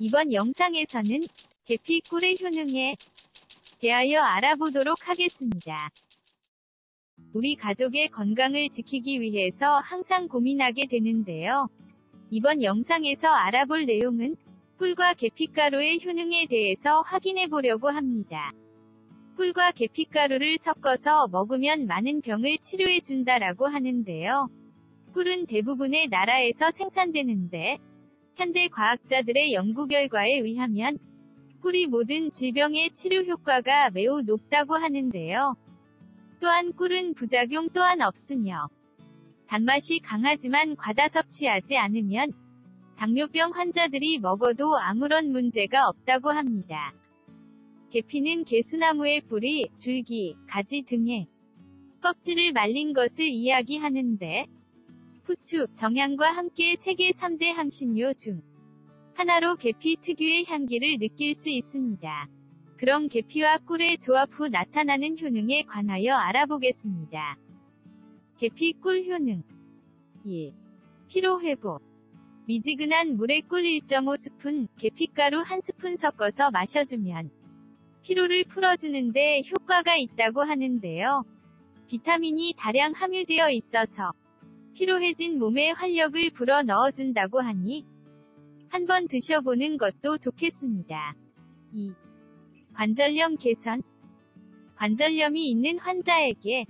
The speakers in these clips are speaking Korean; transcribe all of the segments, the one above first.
이번 영상에서는 계피 꿀의 효능에 대하여 알아보도록 하겠습니다. 우리 가족의 건강을 지키기 위해서 항상 고민하게 되는데요. 이번 영상에서 알아볼 내용은 꿀과 계피가루의 효능에 대해서 확인해 보려고 합니다. 꿀과 계피가루를 섞어서 먹으면 많은 병을 치료해 준다라고 하는데요. 꿀은 대부분의 나라에서 생산되는데 현대 과학자들의 연구 결과에 의하면 꿀이 모든 질병의 치료 효과가 매우 높다고 하는데요. 또한 꿀은 부작용 또한 없으며 단맛이 강하지만 과다 섭취하지 않으면 당뇨병 환자들이 먹어도 아무런 문제가 없다고 합니다. 계피는 개수나무의 뿌리, 줄기, 가지 등의 껍질을 말린 것을 이야기하는데 후추, 정향과 함께 세계 3대 향신료 중 하나로 계피 특유의 향기를 느낄 수 있습니다. 그럼 계피와 꿀의 조합 후 나타나는 효능에 관하여 알아보겠습니다. 계피 꿀 효능 1. 피로회복. 미지근한 물에 꿀 1.5스푼, 계피가루 1스푼 섞어서 마셔주면 피로를 풀어주는데 효과가 있다고 하는데요. 비타민이 다량 함유되어 있어서 피로해진 몸에 활력을 불어 넣어준다고 하니 한번 드셔보는 것도 좋겠습니다. 2. 관절염 개선. 관절염이 있는 환자에게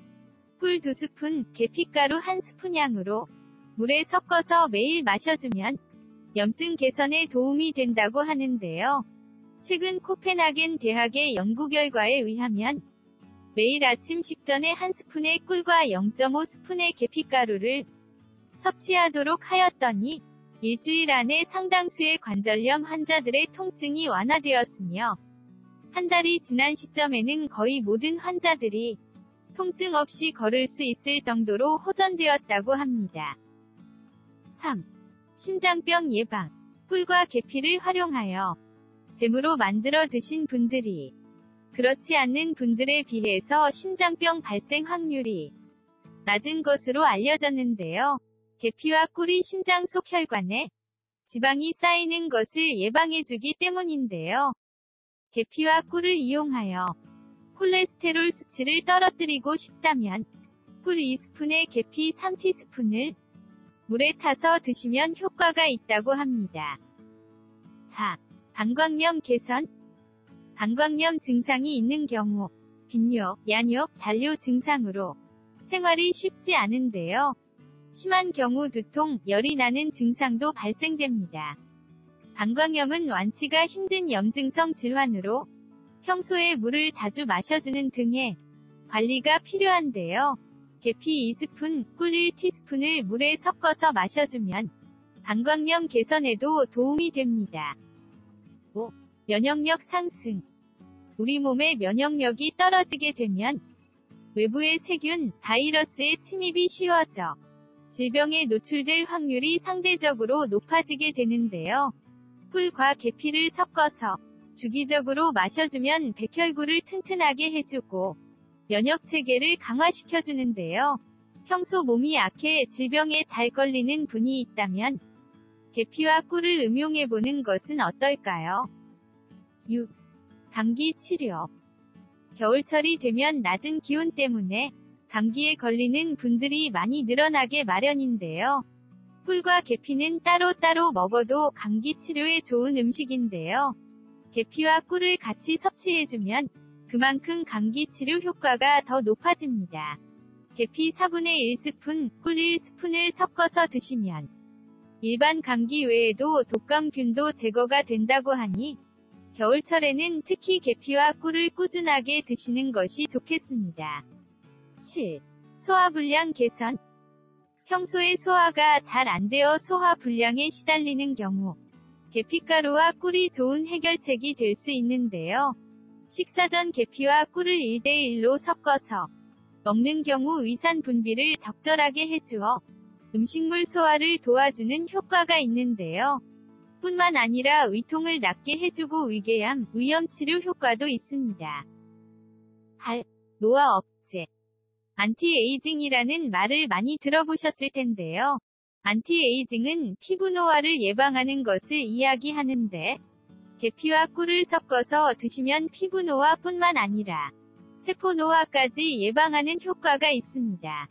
꿀 2스푼, 계피가루 1스푼 양으로 물에 섞어서 매일 마셔주면 염증 개선에 도움이 된다고 하는데요. 최근 코펜하겐 대학의 연구 결과에 의하면 매일 아침 식전에 1스푼의 꿀과 0.5스푼의 계피가루를 섭취하도록 하였더니 일주일 안에 상당수의 관절염 환자들의 통증이 완화되었으며 한 달이 지난 시점에는 거의 모든 환자들이 통증 없이 걸을 수 있을 정도로 호전되었다고 합니다. 3. 심장병 예방. 꿀과 계피를 활용하여 잼으로 만들어 드신 분들이 그렇지 않는 분들에 비해서 심장병 발생 확률이 낮은 것으로 알려졌는데요. 계피와 꿀이 심장 속 혈관에 지방이 쌓이는 것을 예방해주기 때문인데요. 계피와 꿀을 이용하여 콜레스테롤 수치를 떨어뜨리고 싶다면 꿀 2스푼에 계피 3티스푼을 물에 타서 드시면 효과가 있다고 합니다. 4. 방광염 개선. 방광염 증상이 있는 경우 빈뇨, 야뇨, 잔뇨 증상으로 생활이 쉽지 않은데요. 심한 경우 두통, 열이 나는 증상도 발생됩니다. 방광염은 완치가 힘든 염증성 질환으로 평소에 물을 자주 마셔주는 등의 관리가 필요한데요. 계피 2스푼, 꿀 1티스푼을 물에 섞어서 마셔주면 방광염 개선에도 도움이 됩니다. 5. 면역력 상승. 우리 몸의 면역력이 떨어지게 되면 외부의 세균, 바이러스의 침입이 쉬워져 질병에 노출될 확률이 상대적으로 높아지게 되는데요. 꿀과 계피를 섞어서 주기적으로 마셔주면 백혈구를 튼튼하게 해주고 면역체계를 강화시켜주는데요. 평소 몸이 약해 질병에 잘 걸리는 분이 있다면 계피와 꿀을 음용해보는 것은 어떨까요? 6. 감기 치료. 겨울철이 되면 낮은 기온 때문에 감기에 걸리는 분들이 많이 늘어나게 마련인데요. 꿀과 계피는 따로따로 먹어도 감기 치료에 좋은 음식인데요. 계피와 꿀을 같이 섭취해주면 그만큼 감기 치료 효과가 더 높아집니다. 계피 4분의 1스푼, 꿀 1스푼을 섞어서 드시면 일반 감기 외에도 독감균도 제거가 된다고 하니 겨울철에는 특히 계피와 꿀을 꾸준하게 드시는 것이 좋겠습니다. 7. 소화불량 개선. 평소에 소화가 잘 안 되어 소화불량에 시달리는 경우 계피가루와 꿀이 좋은 해결책이 될 수 있는데요. 식사 전 계피와 꿀을 1대1로 섞어서 먹는 경우 위산 분비를 적절하게 해주어 음식물 소화를 도와주는 효과가 있는데요. 뿐만 아니라 위통을 낫게 해주고 위궤양, 위염 치료 효과도 있습니다. 8. 노화 억제. 안티에이징이라는 말을 많이 들어보셨을 텐데요. 안티에이징은 피부 노화를 예방하는 것을 이야기하는데 계피와 꿀을 섞어서 드시면 피부 노화뿐만 아니라 세포 노화까지 예방하는 효과가 있습니다.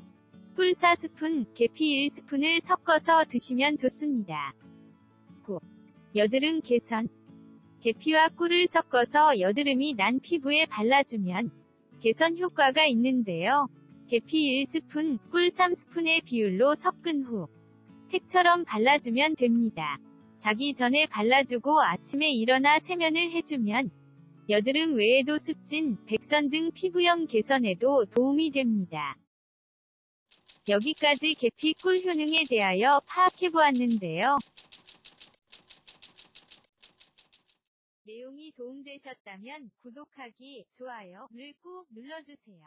꿀 4스푼, 계피 1스푼을 섞어서 드시면 좋습니다. 9. 여드름 개선. 계피와 꿀을 섞어서 여드름이 난 피부에 발라주면 개선 효과가 있는데요. 계피 1스푼, 꿀 3스푼의 비율로 섞은 후 팩처럼 발라주면 됩니다. 자기 전에 발라주고 아침에 일어나 세면을 해주면 여드름 외에도 습진, 백선 등 피부염 개선에도 도움이 됩니다. 여기까지 계피 꿀 효능에 대하여 파악해보았는데요. 내용이 도움되셨다면 구독하기, 좋아요를 꾹 눌러주세요.